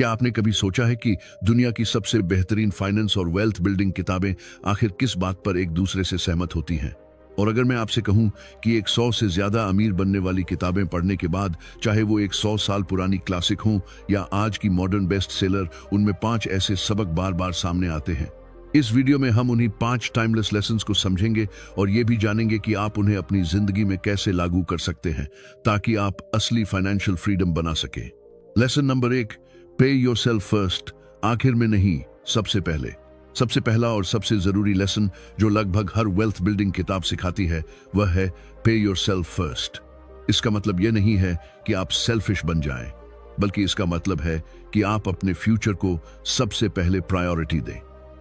क्या आपने कभी सोचा है कि दुनिया की सबसे बेहतरीन फाइनेंस और वेल्थ बिल्डिंग किताबें आखिर किस बात पर एक दूसरे से सहमत होती हैं? और अगर मैं आपसे कहूं कि 100 से ज्यादा अमीर बनने वाली किताबें पढ़ने के बाद, चाहे वो एक 100 साल पुरानी क्लासिक हों या आज की मॉडर्न बेस्ट सेलर, उनमें 5 ऐसे सबक बार बार सामने आते हैं। इस वीडियो में हम उन्हीं 5 टाइमलेस लेसन्स को समझेंगे और ये भी जानेंगे कि आप उन्हें अपनी जिंदगी में कैसे लागू कर सकते हैं ताकि आप असली फाइनेंशियल फ्रीडम बना सकें। लेसन नंबर 1, पे योरसेल्फ फर्स्ट। आखिर में नहीं, सबसे पहले। सबसे पहला और सबसे जरूरी लेसन जो लगभग हर वेल्थ बिल्डिंग किताब सिखाती है वह है पे योरसेल्फ फर्स्ट। इसका मतलब यह नहीं है कि आप सेल्फिश बन जाएं, बल्कि इसका मतलब है कि आप अपने फ्यूचर को सबसे पहले प्रायोरिटी दें।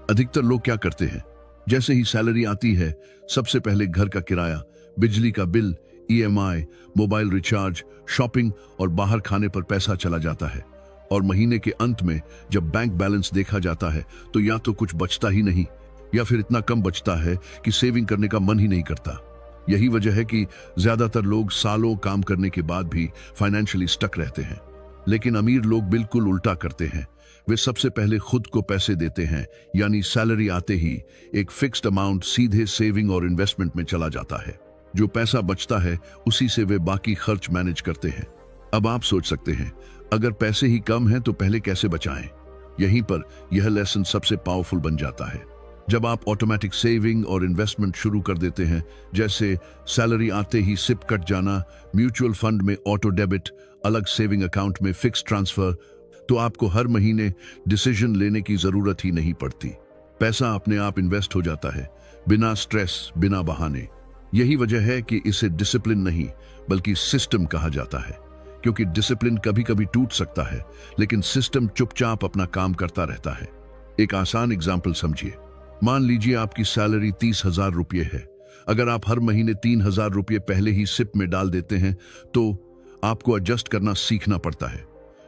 अधिकतर लोग क्या करते हैं, जैसे ही सैलरी आती है सबसे पहले घर का किराया, बिजली का bill, EMI, mobile recharge, shopping और बाहर खाने पर पैसा चला जाता है। और महीने के अंत में जब बैंक बैलेंस देखा जाता है तो या तो कुछ बचता ही नहीं या फिर इतना कम बचता है कि सेविंग करने का मन ही नहीं करता। यही वजह है कि ज्यादातर लोग सालों काम करने के बाद भी फाइनेंशियली स्टक रहते हैं। लेकिन अमीर लोग बिल्कुल उल्टा करते हैं। वे सबसे पहले खुद को पैसे देते हैं, यानी सैलरी आते ही एक फिक्स्ड अमाउंट सीधे सेविंग और इन्वेस्टमेंट में चला जाता है। जो पैसा बचता है उसी से वे बाकी खर्च मैनेज करते हैं। अब आप सोच सकते हैं, अगर पैसे ही कम हैं तो पहले कैसे बचाएं? यहीं पर यह लेसन सबसे पावरफुल बन जाता है। जब आप ऑटोमेटिक सेविंग और इन्वेस्टमेंट शुरू कर देते हैं, जैसे सैलरी आते ही सिप कट जाना, म्यूचुअल फंड में ऑटो डेबिट, अलग सेविंग अकाउंट में फिक्स ट्रांसफर, तो आपको हर महीने डिसीजन लेने की जरूरत ही नहीं पड़ती। पैसा अपने आप इन्वेस्ट हो जाता है, बिना स्ट्रेस, बिना बहाने। यही वजह है कि इसे डिसिप्लिन नहीं बल्कि सिस्टम कहा जाता है, क्योंकि डिसिप्लिन कभी कभी टूट सकता है लेकिन सिस्टम चुपचाप अपना काम करता रहता है। एक आसान एग्जाम्पल समझिए। मान लीजिए आपकी सैलरी 30,000 रुपये है। अगर आप हर महीने 3,000 रुपये पहले ही सिप में डाल देते हैं तो आपको एडजस्ट करना सीखना पड़ता है।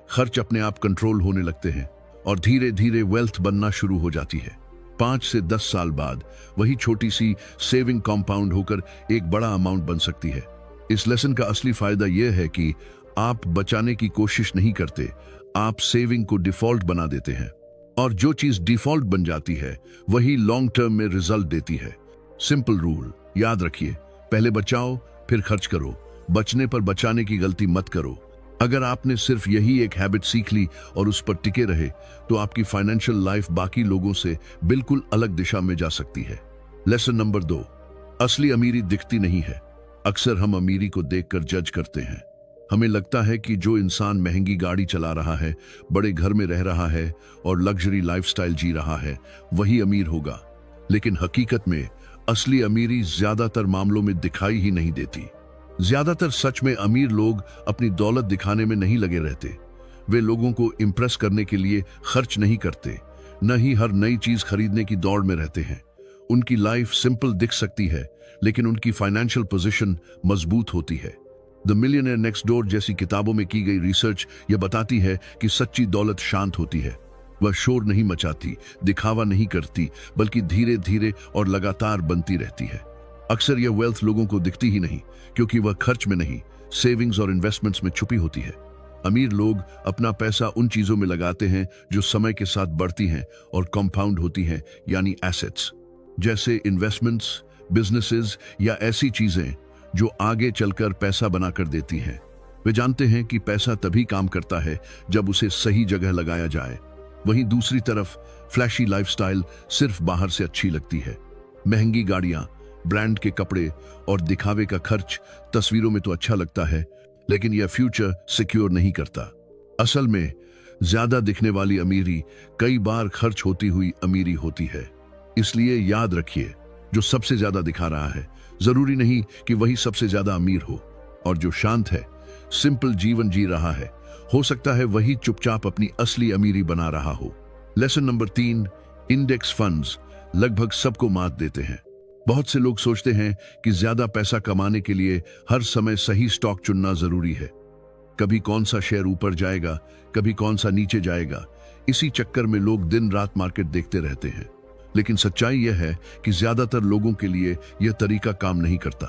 खर्च अपने आप कंट्रोल होने लगते हैं और धीरे धीरे वेल्थ बनना शुरू हो जाती है। 5 से 10 साल बाद वही छोटी सी सेविंग कंपाउंड होकर एक बड़ा अमाउंट बन सकती है। इस लेसन का असली फायदा यह है कि आप बचाने की कोशिश नहीं करते, आप सेविंग को डिफॉल्ट बना देते हैं। और जो चीज डिफॉल्ट बन जाती है वही लॉन्ग टर्म में रिजल्ट देती है। सिंपल रूल याद रखिए, पहले बचाओ फिर खर्च करो, बचने पर बचाने की गलती मत करो। अगर आपने सिर्फ यही एक हैबिट सीख ली और उस पर टिके रहे तो आपकी फाइनेंशियल लाइफ बाकी लोगों से बिल्कुल अलग दिशा में जा सकती है। लेसन नंबर 2, असली अमीरी दिखती नहीं है। अक्सर हम अमीरी को देखकर जज करते हैं। हमें लगता है कि जो इंसान महंगी गाड़ी चला रहा है, बड़े घर में रह रहा है और लग्जरी लाइफस्टाइल जी रहा है, वही अमीर होगा। लेकिन हकीकत में असली अमीरी ज्यादातर मामलों में दिखाई ही नहीं देती। ज्यादातर सच में अमीर लोग अपनी दौलत दिखाने में नहीं लगे रहते। वे लोगों को इम्प्रेस करने के लिए खर्च नहीं करते, न ही हर नई चीज खरीदने की दौड़ में रहते हैं। उनकी लाइफ सिंपल दिख सकती है लेकिन उनकी फाइनेंशियल पोजीशन मजबूत होती है। द मिलियनेयर नेक्स्ट डोर जैसी किताबों में की गई रिसर्च यह बताती है कि सच्ची दौलत शांत होती है। वह शोर नहीं मचाती, दिखावा नहीं करती, बल्कि धीरे धीरे और लगातार बनती रहती है। अक्सर यह वेल्थ लोगों को दिखती ही नहीं क्योंकि वह खर्च में नहीं, सेविंग्स और इन्वेस्टमेंट्स में छुपी होती है। अमीर लोग अपना पैसा उन चीजों में लगाते हैं जो समय के साथ बढ़ती हैं और कंपाउंड होती हैं, यानी एसेट्स, जैसे इन्वेस्टमेंट्स, बिजनेसेस या ऐसी चीजें जो आगे चलकर पैसा बनाकर देती हैं। वे जानते हैं कि पैसा तभी काम करता है जब उसे सही जगह लगाया जाए। वहीं दूसरी तरफ फ्लैशी लाइफस्टाइल सिर्फ बाहर से अच्छी लगती है। महंगी गाड़ियां, ब्रांड के कपड़े और दिखावे का खर्च तस्वीरों में तो अच्छा लगता है, लेकिन यह फ्यूचर सिक्योर नहीं करता। असल में ज्यादा दिखने वाली अमीरी कई बार खर्च होती हुई अमीरी होती है। इसलिए याद रखिए, जो सबसे ज्यादा दिखा रहा है जरूरी नहीं कि वही सबसे ज्यादा अमीर हो, और जो शांत है, सिंपल जीवन जी रहा है, हो सकता है वही चुपचाप अपनी असली अमीरी बना रहा हो। लेसन नंबर 3, इंडेक्स फंड्स लगभग सबको मात देते हैं। बहुत से लोग सोचते हैं कि ज्यादा पैसा कमाने के लिए हर समय सही स्टॉक चुनना जरूरी है। कभी कौन सा शेयर ऊपर जाएगा, कभी कौन सा नीचे जाएगा, इसी चक्कर में लोग दिन रात मार्केट देखते रहते हैं। लेकिन सच्चाई यह है कि ज्यादातर लोगों के लिए यह तरीका काम नहीं करता।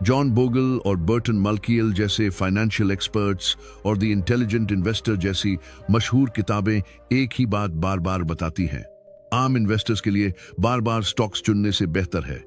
जॉन बोगल और बर्टन मल्कियल जैसे फाइनेंशियल एक्सपर्ट्स और द इंटेलिजेंट इन्वेस्टर जैसी मशहूर किताबें एक ही बात बार बार बताती हैं। आम इन्वेस्टर्स के लिए बार बार स्टॉक्स चुनने से बेहतर है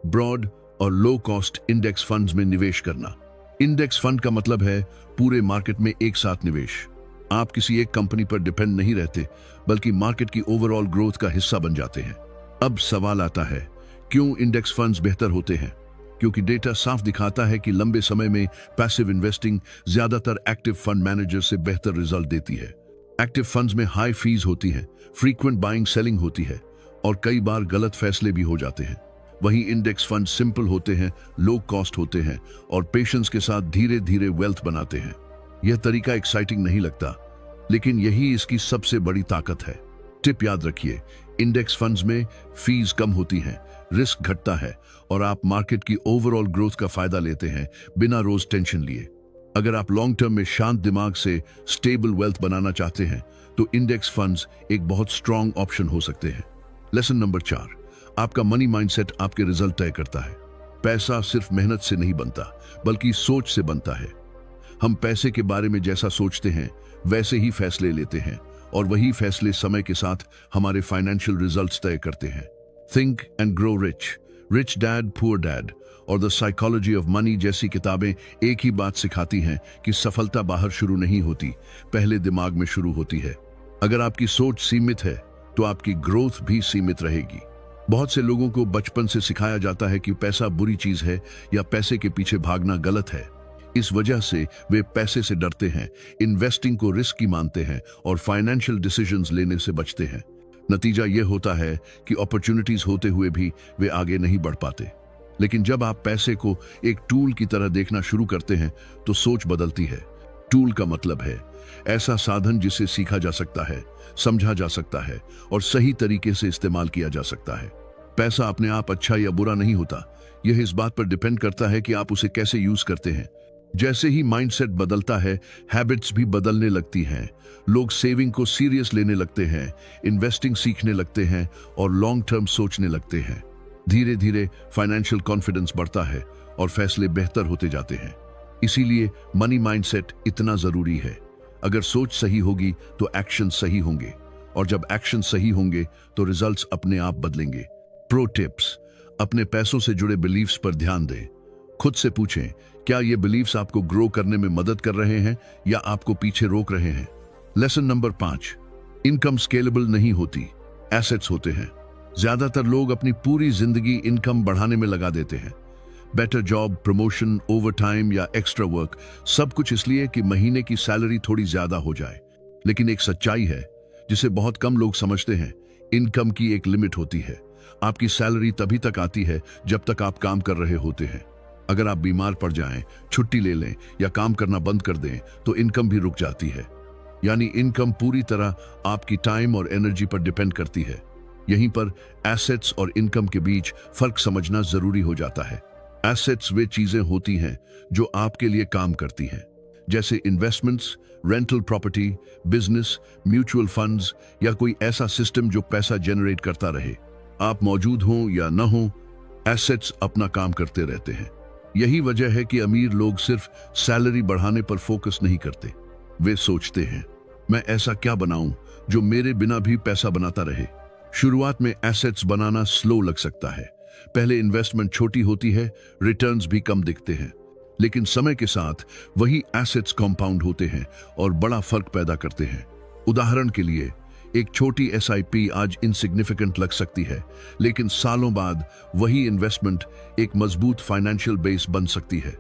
ब्रॉड और लो कॉस्ट इंडेक्स फंड्स में निवेश करना। इंडेक्स फंड का मतलब है पूरे मार्केट में एक साथ निवेश। आप किसी एक कंपनी पर डिपेंड नहीं रहते, बल्कि मार्केट की ओवरऑल ग्रोथ का हिस्सा बन जाते हैं। अब सवाल आता है, क्यों इंडेक्स फंड्स बेहतर होते हैं? क्योंकि डेटा साफ दिखाता है कि लंबे समय में पैसिव इन्वेस्टिंग ज्यादातर एक्टिव फंड मैनेजर से बेहतर रिजल्ट देती है। एक्टिव फंड्स में हाई फीस होती है, फ्रीक्वेंट बाइंग सेलिंग होती है और कई बार गलत फैसले भी हो जाते हैं। वहीं इंडेक्स फंड सिंपल होते हैं, लो कॉस्ट होते हैं और पेशेंस के साथ धीरे धीरे वेल्थ बनाते हैं। यह तरीका एक्साइटिंग नहीं लगता, लेकिन यही इसकी सबसे बड़ी ताकत है। टिप याद रखिए, इंडेक्स फंड्स में फीस कम होती हैं, रिस्क घटता है और आप मार्केट की ओवरऑल ग्रोथ का फायदा लेते हैं बिना रोज टेंशन लिए। अगर आप लॉन्ग टर्म में शांत दिमाग से स्टेबल वेल्थ बनाना चाहते हैं तो इंडेक्स फंड्स एक बहुत स्ट्रॉन्ग ऑप्शन हो सकते हैं। लेसन नंबर 4, आपका मनी माइंडसेट आपके रिजल्ट तय करता है। पैसा सिर्फ मेहनत से नहीं बनता, बल्कि सोच से बनता है। हम पैसे के बारे में जैसा सोचते हैं वैसे ही फैसले लेते हैं और वही फैसले समय के साथ हमारे फाइनेंशियल रिजल्ट्स तय करते हैं। Think and grow rich, rich dad poor dad और द साइकोलॉजी ऑफ मनी जैसी किताबें एक ही बात सिखाती हैं कि सफलता बाहर शुरू नहीं होती, पहले दिमाग में शुरू होती है। अगर आपकी सोच सीमित है तो आपकी ग्रोथ भी सीमित रहेगी। बहुत से लोगों को बचपन से सिखाया जाता है कि पैसा बुरी चीज है या पैसे के पीछे भागना गलत है। इस वजह से वे पैसे से डरते हैं, इन्वेस्टिंग को रिस्की मानते हैं और फाइनेंशियल डिसीजंस लेने से बचते हैं। नतीजा यह होता है कि अपॉर्चुनिटीज होते हुए भी वे आगे नहीं बढ़ पाते। लेकिन जब आप पैसे को एक टूल की तरह देखना शुरू करते हैं तो सोच बदलती है। टूल का मतलब है ऐसा साधन जिसे सीखा जा सकता है, समझा जा सकता है और सही तरीके से इस्तेमाल किया जा सकता है। पैसा अपने आप अच्छा या बुरा नहीं होता, यह इस बात पर डिपेंड करता है कि आप उसे कैसे यूज करते हैं। जैसे ही माइंडसेट बदलता है, हैबिट्स भी बदलने लगती हैं। लोग सेविंग को सीरियस लेने लगते हैं, इन्वेस्टिंग सीखने लगते हैं और लॉन्ग टर्म सोचने लगते हैं। धीरे धीरे फाइनेंशियल कॉन्फिडेंस बढ़ता है और फैसले बेहतर होते जाते हैं। इसीलिए मनी माइंडसेट इतना जरूरी है। अगर सोच सही होगी तो एक्शन सही होंगे और जब एक्शन सही होंगे तो रिजल्ट्स अपने आप बदलेंगे। प्रो टिप्स, अपने पैसों से जुड़े बिलीव्स पर ध्यान दें। खुद से पूछें, क्या ये बिलीव्स आपको ग्रो करने में मदद कर रहे हैं या आपको पीछे रोक रहे हैं? लेसन नंबर 5, इनकम स्केलेबल नहीं होती, एसेट्स होते हैं। ज्यादातर लोग अपनी पूरी जिंदगी इनकम बढ़ाने में लगा देते हैं। बेटर जॉब, प्रमोशन, ओवरटाइम या एक्स्ट्रा वर्क, सब कुछ इसलिए कि महीने की सैलरी थोड़ी ज्यादा हो जाए। लेकिन एक सच्चाई है जिसे बहुत कम लोग समझते हैं, इनकम की एक लिमिट होती है। आपकी सैलरी तभी तक आती है जब तक आप काम कर रहे होते हैं। अगर आप बीमार पड़ जाएं, छुट्टी ले लें या काम करना बंद कर दें तो इनकम भी रुक जाती है। यानी इनकम पूरी तरह आपकी टाइम और एनर्जी पर डिपेंड करती है। यहीं पर एसेट्स और इनकम के बीच फर्क समझना जरूरी हो जाता है। एसेट्स वे चीजें होती हैं जो आपके लिए काम करती हैं, जैसे investments, rental property, business, mutual funds या कोई ऐसा सिस्टम जो पैसा जनरेट करता रहे। आप मौजूद हों या न हों, एसेट्स अपना काम करते रहते हैं। यही वजह है कि अमीर लोग सिर्फ सैलरी बढ़ाने पर फोकस नहीं करते। वे सोचते हैं, मैं ऐसा क्या बनाऊं जो मेरे बिना भी पैसा बनाता रहे। शुरुआत में एसेट्स बनाना स्लो लग सकता है। पहले इन्वेस्टमेंट छोटी होती है, रिटर्न्स भी कम दिखते हैं। लेकिन समय के साथ वही एसेट्स कंपाउंड होते हैं और बड़ा फर्क पैदा करते हैं। उदाहरण के लिए, एक छोटी एसआईपी आज इनसिग्निफिकेंट लग सकती है, लेकिन सालों बाद वही इन्वेस्टमेंट एक मजबूत फाइनेंशियल बेस बन सकती है।